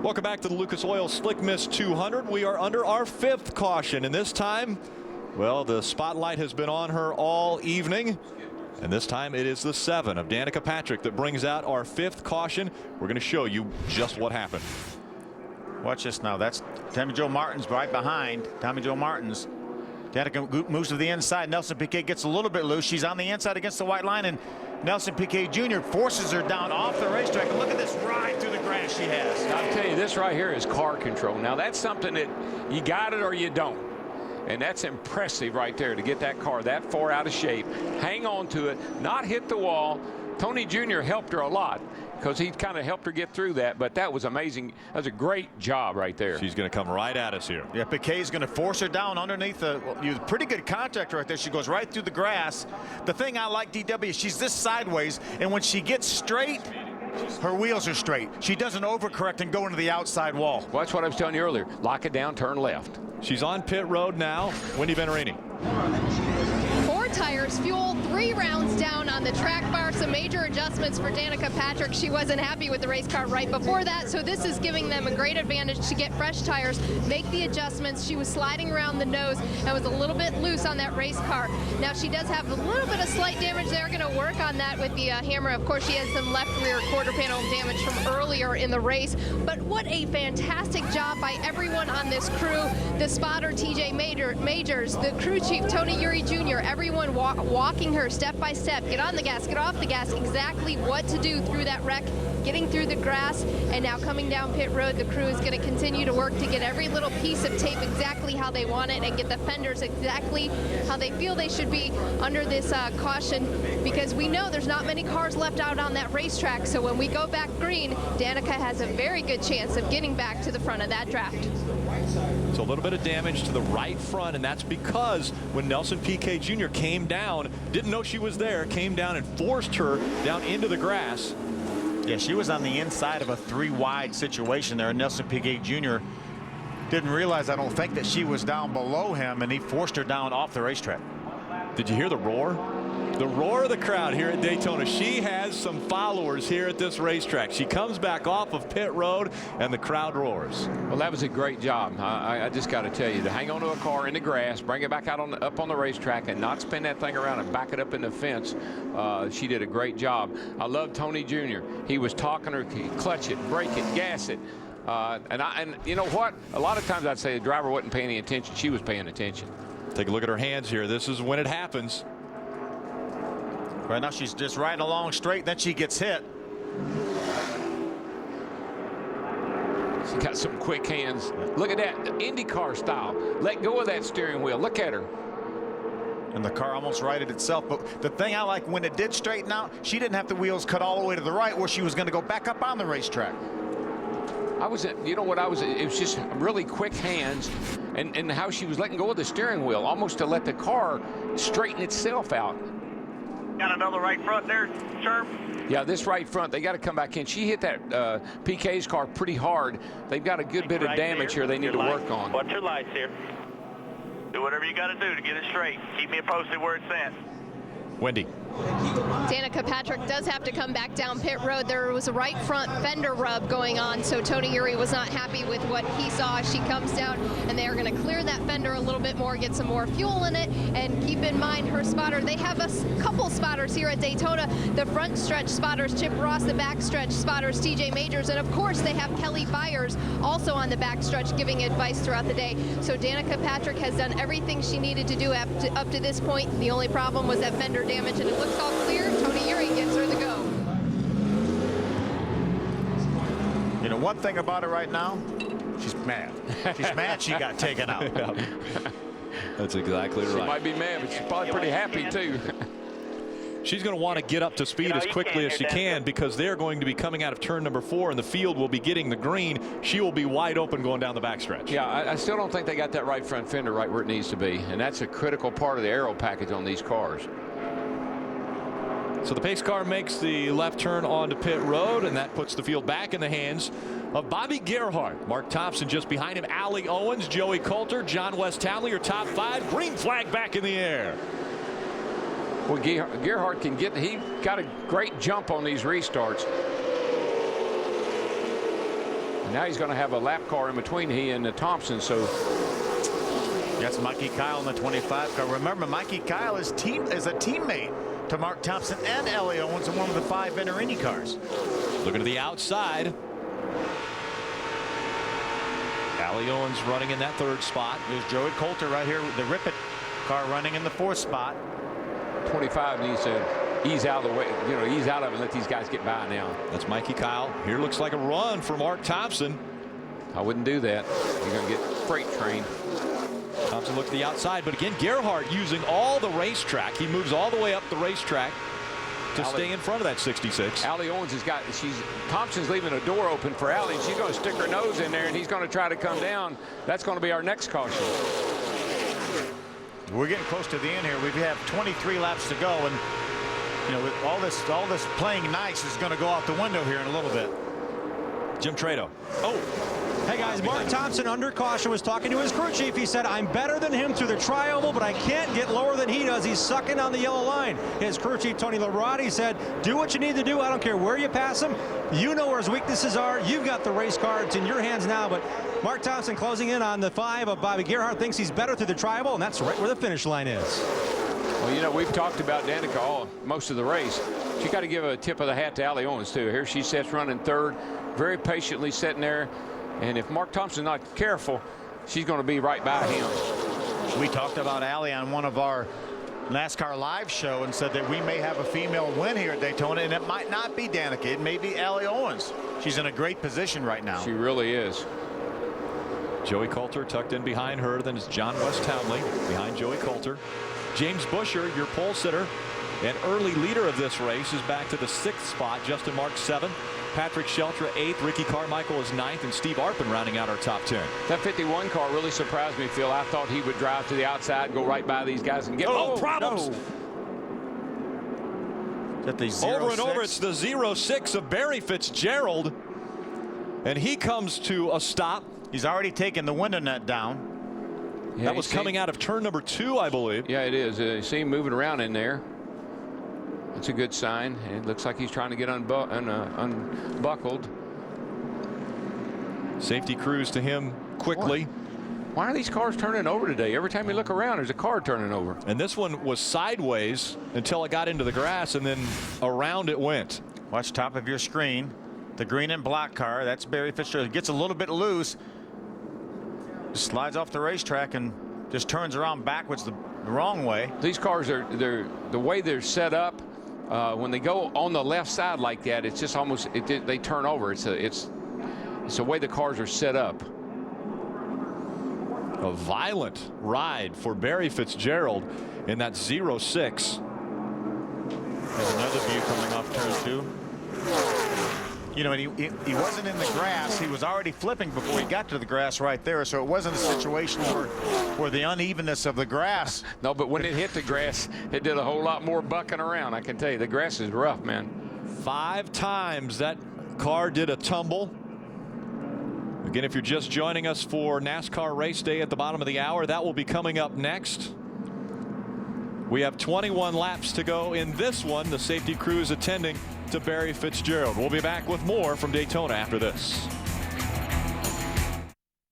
Welcome back to the Lucas Oil Slick Mist 200. We are under our 5th caution, and this time, well, the spotlight has been on her all evening. And this time it is the 7 of Danica Patrick that brings out our 5th caution. We're going to show you just what happened. Watch this now. That's Tommy Joe Martin's right behind. Tommy Joe Martin's. Danica moves to the inside. Nelson Piquet gets a little bit loose. She's on the inside against the white line, and Nelson Piquet Jr. forces her down off the racetrack. And look at this ride through the grass she has. I'll tell you, this right here is car control. Now, that's something that you got it or you don't. And that's impressive right there to get that car that far out of shape, hang on to it, not hit the wall. Tony Jr. helped her a lot because he kind of helped her get through that, but that was amazing. That was a great job right there. She's going to come right at us here. Yeah, Piquet's going to force her down underneath the pretty good contact right there. She goes right through the grass. The thing I like, DW, is she's this sideways, and when she gets straight, her wheels are straight. She doesn't overcorrect and go into the outside wall. Well, that's what I was telling you earlier. Lock it down, turn left. She's on pit road now. Wendy Venerini. 4 tires, fuel, 3 rounds down on the track bar. Some major adjustments for Danica Patrick. She wasn't happy with the race car right before that, so this is giving them a great advantage to get fresh tires, make the adjustments. She was sliding around the nose and was a little bit loose on that race car. Now she does have a little bit of slight damage. They're going to work on that with the hammer. Of course, she has some left rear quarter panel damage from earlier in the race, but what a fantastic job by everyone on this crew. The spotter, TJ Majors, the crew chief, Tony Uri Jr., everyone walking her step by step, get on the gas, get off the gas, exactly what to do through that wreck, getting through the grass, and now coming down pit road. The crew is going to continue to work to get every little piece of tape exactly how they want it and get the fenders exactly how they feel they should be under this caution, because we know there's not many cars left out on that racetrack. So when we go back green, Danica has a very good chance of getting back to the front of that draft. So a little bit of damage to the right front, and that's because when Nelson Piquet Jr. came down, didn't know she was there, came down and forced her down into the grass. Yeah, she was on the inside of a 3-wide situation there. Nelson Piquet Jr. didn't realize, I don't think, that she was down below him, and he forced her down off the racetrack. Did you hear the roar? The roar of the crowd here at Daytona. She has some followers here at this racetrack. She comes back off of pit road, and the crowd roars. Well, that was a great job. I just got to tell you, to hang onto a car in the grass, bring it back out up on the racetrack, and not spin that thing around and back it up in the fence. She did a great job. I love Tony Jr. He was talking her, clutch it, brake it, gas it. And you know what? A lot of times I'd say the driver wasn't paying any attention. She was paying attention. Take a look at her hands here. This is when it happens. Right now she's just riding along straight, then she gets hit. She's got some quick hands. Look at that, IndyCar style. Let go of that steering wheel. Look at her. And the car almost righted itself. But the thing I like, when it did straighten out, she didn't have the wheels cut all the way to the right where she was going to go back up on the racetrack. You know what it was just really quick hands, and how she was letting go of the steering wheel, almost to let the car straighten itself out. Got another right front there, Sherm? Yeah, this right front, they got to come back in. She hit that PK's car pretty hard. They've got a good bit of damage here they need to work on. Watch your lights here. Do whatever you got to do to get it straight. Keep me posted where it's at. Wendy. Danica Patrick does have to come back down pit road. There was a right front fender rub going on, so Tony Uri was not happy with what he saw as she comes down, and they are going to clear that fender a little bit more, get some more fuel in it, and keep in mind her spotter. They have a couple spotters here at Daytona. The front stretch spotters, Chip Ross, the back stretch spotters, TJ Majors, and of course they have Kelly Byers also on the back stretch giving advice throughout the day. So Danica Patrick has done everything she needed to do up to this point. The only problem was that fender damage, and it looks all clear. Tony Uri gives her the go. You know, one thing about her right now, she's mad. She's mad she got taken out. That's exactly right. She might be mad, but she's probably pretty happy too. She's going to want to get up to speed as quickly as she can, because they're going to be coming out of turn number 4, and the field will be getting the green. She will be wide open going down the backstretch. Yeah, I still don't think they got that right front fender right where it needs to be, and that's a critical part of the aero package on these cars. So the pace car makes the left turn onto pit road, and that puts the field back in the hands of Bobby Gerhart. Mark Thompson just behind him. Allie Owens, Joey Coulter, John West Townley are top 5. Green flag back in the air. Well, Gerhart can get, he got a great jump on these restarts. Now he's going to have a lap car in between he and Thompson. So that's Mikey Kyle in the 25 car. Remember, Mikey Kyle is a teammate to Mark Thompson and Ellie Owens in one of the 5 Inter Indy cars. Looking to the outside. Allie Owens running in that 3rd spot. There's Joey Coulter right here with the Ripet car running in the 4th spot. 25 needs to ease out of the way, ease out of it and let these guys get by now. That's Mikey Kyle. Here looks like a run for Mark Thompson. I wouldn't do that. You're going to get freight trained. Thompson looked to the outside, but again, Gerhardt using all the racetrack. He moves all the way up the racetrack to stay in front of that 66. Allie Owens has got, Thompson's leaving a door open for Allie. She's going to stick her nose in there and he's going to try to come down. That's going to be our next caution. We're getting close to the end here. We have 23 laps to go, and with all this playing nice is going to go out the window here in a little bit. Jim Trado. Hey guys, Mark Thompson under caution was talking to his crew chief. He said, I'm better than him through the tri-oval, but I can't get lower than he does. He's sucking on the yellow line. His crew chief, Tony Labrati, said, do what you need to do. I don't care where you pass him. You know where his weaknesses are. You've got the race car. It's in your hands now. But Mark Thompson closing in on the 5 of Bobby Gerhardt, thinks he's better through the tri-oval, and that's right where the finish line is. Well, we've talked about Danica most of the race. You got to give a tip of the hat to Allie Owens, too. Here she sits running 3rd, very patiently sitting there. And if Mark Thompson's not careful, she's going to be right by him. We talked about Allie on one of our NASCAR live show and said that we may have a female win here at Daytona, and it might not be Danica. It may be Allie Owens. She's in a great position right now. She really is. Joey Coulter tucked in behind her. Then it's John West Townley behind Joey Coulter. James Busher, your pole sitter and early leader of this race, is back to the 6th spot. Justin Marks 7th. Patrick Sheltra 8th. Ricky Carmichael is 9th, and Steve Arpin rounding out our top 10. That 51 car really surprised me, Phil. I thought he would drive to the outside, go right by these guys and get problems. No. Is that the 06? Over and over, it's the 06 of Barry Fitzgerald, and he comes to a stop. He's already taken the window net down. Yeah, that was coming out of turn number 2, I believe. Yeah, it is. You see him moving around in there. It's a good sign. It looks like he's trying to get unbuckled. Safety crews to him quickly. Why are these cars turning over today? Every time you look around, there's a car turning over. And this one was sideways until it got into the grass, and then around it went. Watch top of your screen. The green and black car, that's Barry Fitzgerald. Gets a little bit loose. Just slides off the racetrack and just turns around backwards the wrong way. These cars they're the way they're set up. When they go on the left side like that, it's just almost they turn over. It's the way the cars are set up. A violent ride for Barry Fitzgerald in that 06. There's another view coming off turn 2. And he wasn't in the grass. He was already flipping before he got to the grass right there. So it wasn't a situation where the unevenness of the grass. No, but when it hit the grass, it did a whole lot more bucking around. I can tell you, the grass is rough, man. 5 times that car did a tumble. Again, if you're just joining us for NASCAR race day at the bottom of the hour, that will be coming up next. We have 21 laps to go in this one. The safety crew is attending to Barry Fitzgerald. We'll be back with more from Daytona after this.